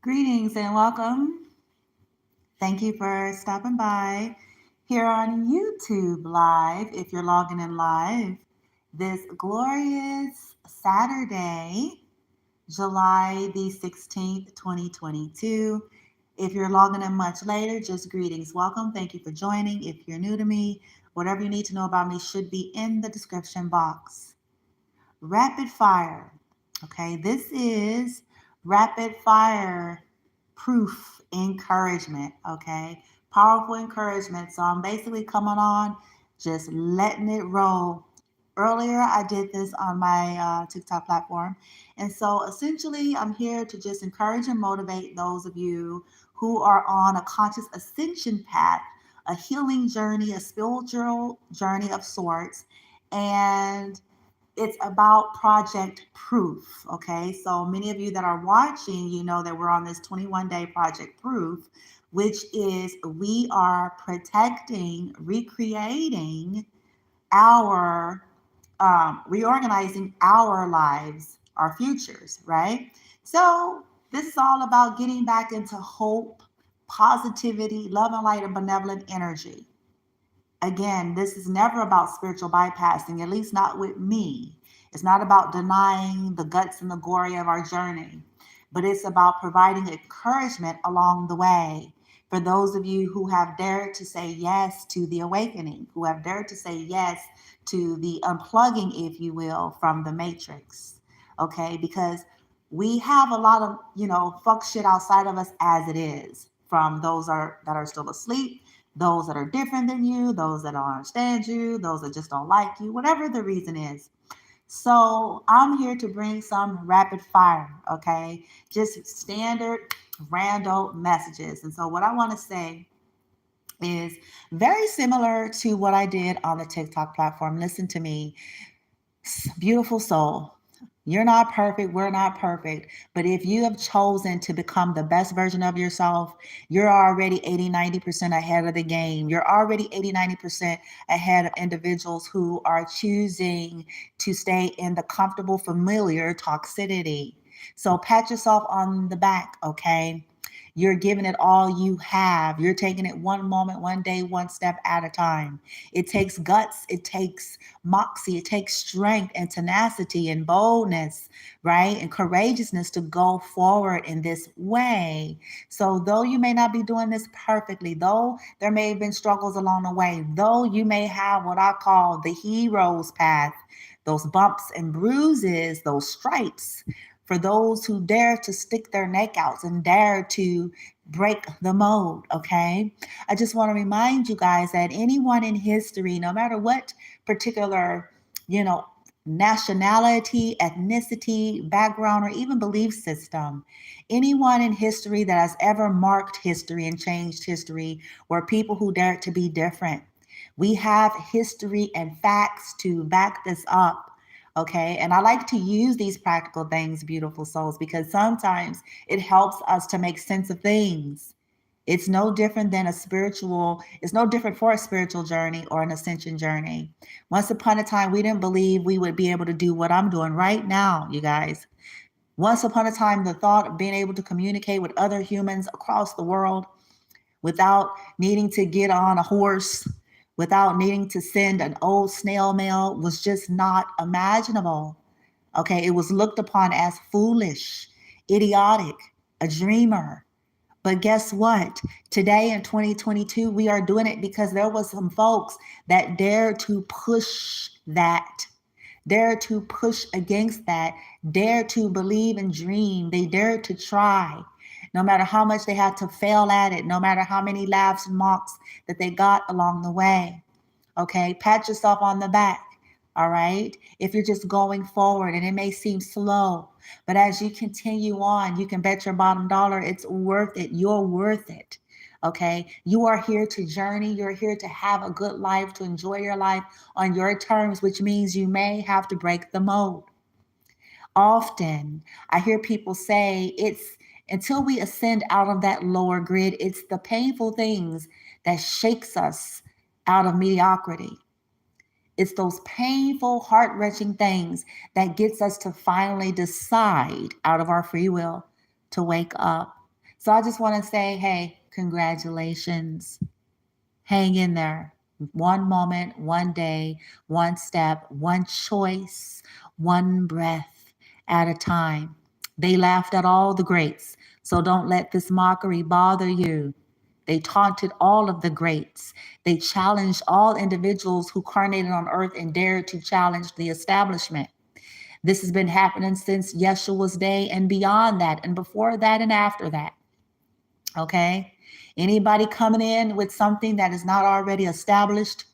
Greetings and welcome. Thank you for stopping by here on YouTube Live. If you're logging in live this glorious Saturday, July the 16th, 2022. If you're logging in much later, just greetings. Welcome. Thank you for joining. If you're new to me, whatever you need to know about me should be in the description box. Rapid fire. Okay, this is rapid fire proof encouragement. Okay, powerful encouragement. So I'm basically coming on, just letting it roll. Earlier, I did this on my TikTok platform. And so essentially, I'm here to just encourage and motivate those of you who are on a conscious ascension path, a healing journey, a spiritual journey of sorts. And it's about project proof. Okay, so many of you that are watching, you know that we're on this 21-day project proof, which is we are protecting, recreating our, reorganizing our lives, our futures, right? So this is all about getting back into hope, positivity, love and light and benevolent energy. Again, this is never about spiritual bypassing, at least not with me. It's not about denying the guts and the glory of our journey, but it's about providing encouragement along the way for those of you who have dared to say yes to the awakening, who have dared to say yes to the unplugging, if you will, from the matrix. Okay, because we have a lot of, fuck shit outside of us as it is, from those that are still asleep, those that are different than you, those that don't understand you, those that just don't like you, whatever the reason is. So I'm here to bring some rapid fire, okay? Just standard rando messages. And so what I want to say is very similar to what I did on the TikTok platform. Listen to me, beautiful soul. You're not perfect. We're not perfect. But if you have chosen to become the best version of yourself, you're already 80, 90% ahead of the game. You're already 80, 90% ahead of individuals who are choosing to stay in the comfortable, familiar toxicity. So pat yourself on the back, okay? You're giving it all you have. You're taking it one moment, one day, one step at a time. It takes guts, it takes moxie, it takes strength and tenacity and boldness, right? And courageousness to go forward in this way. So, though you may not be doing this perfectly, though there may have been struggles along the way, though you may have what I call the hero's path, those bumps and bruises, those stripes, for those who dare to stick their neck out and dare to break the mold, okay? I just want to remind you guys that anyone in history, no matter what particular, you know, nationality, ethnicity, background, or even belief system, anyone in history that has ever marked history and changed history were people who dared to be different. We have history and facts to back this up. Okay. And I like to use these practical things, beautiful souls, because sometimes it helps us to make sense of things. It's no different than it's no different for a spiritual journey or an ascension journey. Once upon a time, we didn't believe we would be able to do what I'm doing right now, you guys. Once upon a time, the thought of being able to communicate with other humans across the world without needing to get on a horse, without needing to send an old snail mail was just not imaginable. Okay, it was looked upon as foolish, idiotic, a dreamer. But guess what? Today in 2022, we are doing it because there was some folks that dared to push that, dare to push against that, dare to believe and dream. They dared to try. No matter how much they had to fail at it, no matter how many laughs and mocks that they got along the way. Okay, pat yourself on the back. All right, if you're just going forward and it may seem slow, but as you continue on, you can bet your bottom dollar it's worth it. You're worth it. Okay, you are here to journey. You're here to have a good life, to enjoy your life on your terms, which means you may have to break the mold. Often, I hear people say it's until we ascend out of that lower grid, it's the painful things that shakes us out of mediocrity. It's those painful, heart-wrenching things that gets us to finally decide out of our free will to wake up. So I just want to say, hey, congratulations. Hang in there. One moment, one day, one step, one choice, one breath at a time. They laughed at all the greats, so don't let this mockery bother you. They taunted all of the greats. They challenged all individuals who carnated on earth and dared to challenge the establishment. This has been happening since Yeshua's day and beyond that, and before that and after that. Okay? Anybody coming in with something that is not already established,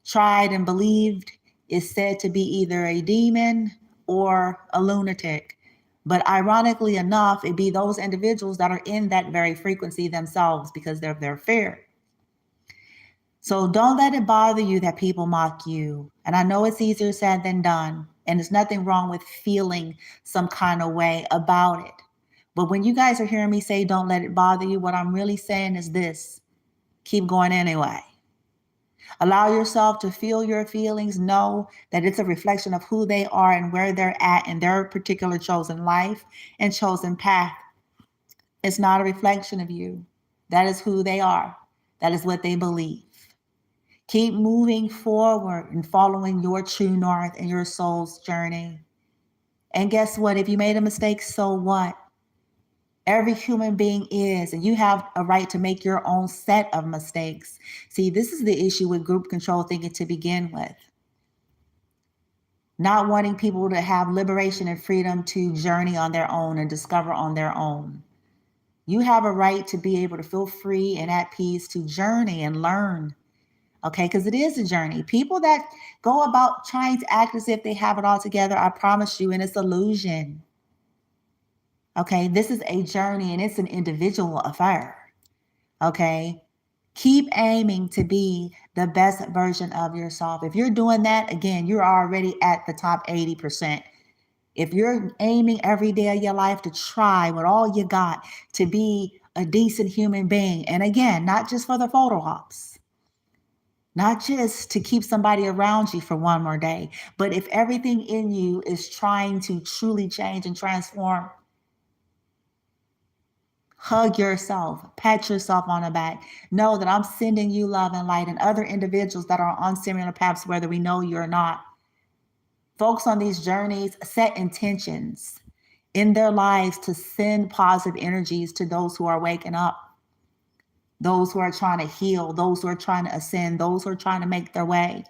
tried, and believed is said to be either a demon or a lunatic. But ironically enough, it be those individuals that are in that very frequency themselves because they're their fear. So don't let it bother you that people mock you. And I know it's easier said than done. And there's nothing wrong with feeling some kind of way about it. But when you guys are hearing me say, don't let it bother you, what I'm really saying is this: keep going anyway. Allow yourself to feel your feelings. Know that it's a reflection of who they are and where they're at in their particular chosen life and chosen path. It's not a reflection of you. That is who they are. That is what they believe. Keep moving forward and following your true north and your soul's journey. And guess what? If you made a mistake, so what? Every human being is, and you have a right to make your own set of mistakes. See, this is the issue with group control thinking to begin with. Not wanting people to have liberation and freedom to journey on their own and discover on their own. You have a right to be able to feel free and at peace to journey and learn. Okay, because it is a journey. People that go about trying to act as if they have it all together, I promise you, and it's illusion. Okay, this is a journey and it's an individual affair. Okay, keep aiming to be the best version of yourself. If you're doing that, again, you're already at the top 80%. If you're aiming every day of your life to try with all you got to be a decent human being, and again, not just for the photo ops, not just to keep somebody around you for one more day, but if everything in you is trying to truly change and transform, hug yourself, pat yourself on the back. Know that I'm sending you love and light and other individuals that are on similar paths, whether we know you or not. Folks on these journeys set intentions in their lives to send positive energies to those who are waking up, those who are trying to heal, those who are trying to ascend, those who are trying to make their way.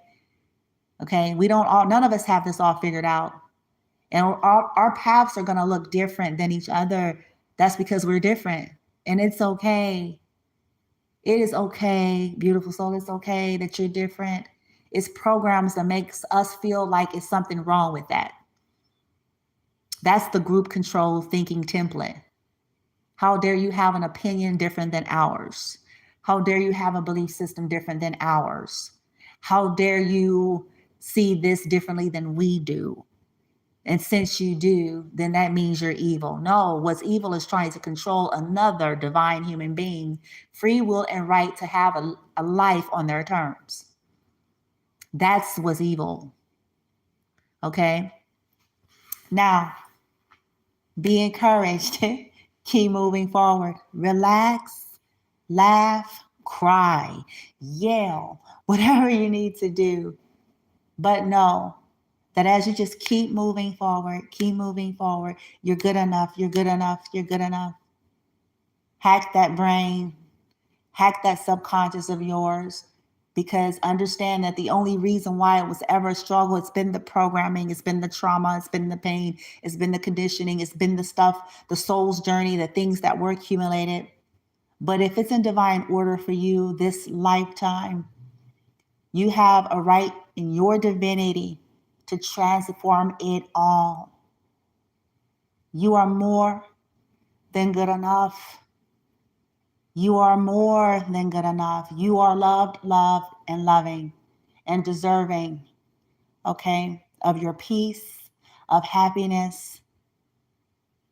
Okay, none of us have this all figured out. And our paths are going to look different than each other. That's because we're different. And it's okay. It is okay, beautiful soul. It's okay that you're different. It's programs that makes us feel like it's something wrong with that. That's the group control thinking template. How dare you have an opinion different than ours? How dare you have a belief system different than ours? How dare you see this differently than we do? And since you do, then that means you're evil. No, what's evil is trying to control another divine human being, free will and right to have a life on their terms. That's what's evil. Okay? Now, be encouraged. Keep moving forward. Relax, laugh, cry, yell, whatever you need to do. But know that as you just keep moving forward, you're good enough, you're good enough, you're good enough. Hack that brain, hack that subconscious of yours, because understand that the only reason why it was ever a struggle, it's been the programming, it's been the trauma, it's been the pain, it's been the conditioning, it's been the stuff, the soul's journey, the things that were accumulated. But if it's in divine order for you this lifetime, you have a right in your divinity to transform it all. You are more than good enough. You are more than good enough. You are loved, and loving and deserving, okay, of your peace, of happiness.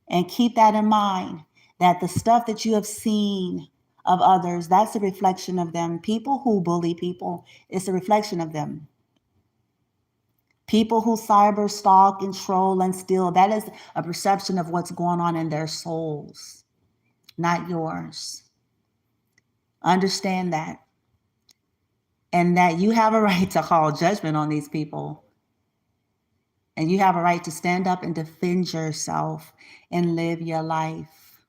And keep that in mind, that the stuff that you have seen of others, that's a reflection of them. People who bully people, it's a reflection of them. People who cyber stalk and troll and steal, that is a perception of what's going on in their souls. not yours. Understand that. And that you have a right to call judgment on these people. And you have a right to stand up and defend yourself and live your life.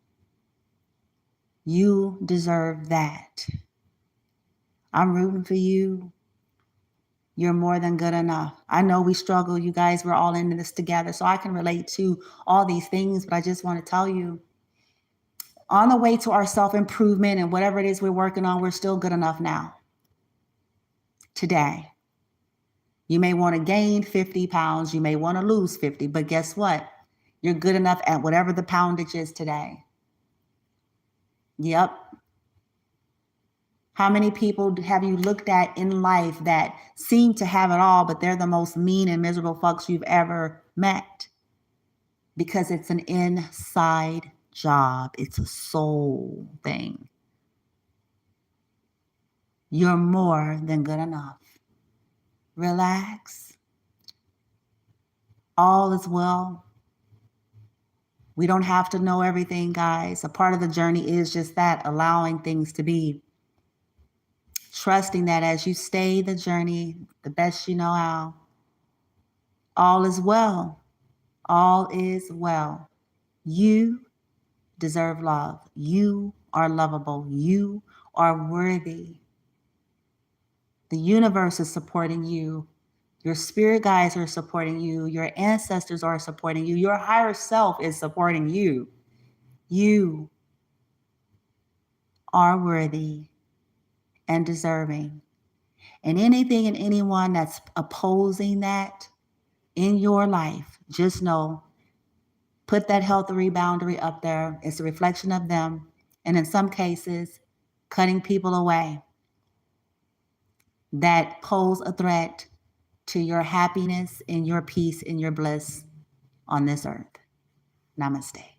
You deserve that. I'm rooting for you. You're more than good enough. I know we struggle, you guys. We're all in this together. So I can relate to all these things, but I just want to tell you, on the way to our self-improvement and whatever it is we're working on, we're still good enough now. Today. You may want to gain 50 pounds. You may want to lose 50, but guess what? You're good enough at whatever the poundage is today. Yep. How many people have you looked at in life that seem to have it all, but they're the most mean and miserable fucks you've ever met? Because it's an inside job. It's a soul thing. You're more than good enough. Relax. All is well. We don't have to know everything, guys. A part of the journey is just that, allowing things to be. Trusting that as you stay the journey the best you know how, all is well. All is well. You deserve love. You are lovable. You are worthy. The universe is supporting you. Your spirit guides are supporting you. Your ancestors are supporting you. Your higher self is supporting you. You are worthy and deserving. And anything and anyone that's opposing that in your life, just know, put that healthy boundary up there. It's a reflection of them. And in some cases, cutting people away that pose a threat to your happiness and your peace and your bliss on this earth. Namaste.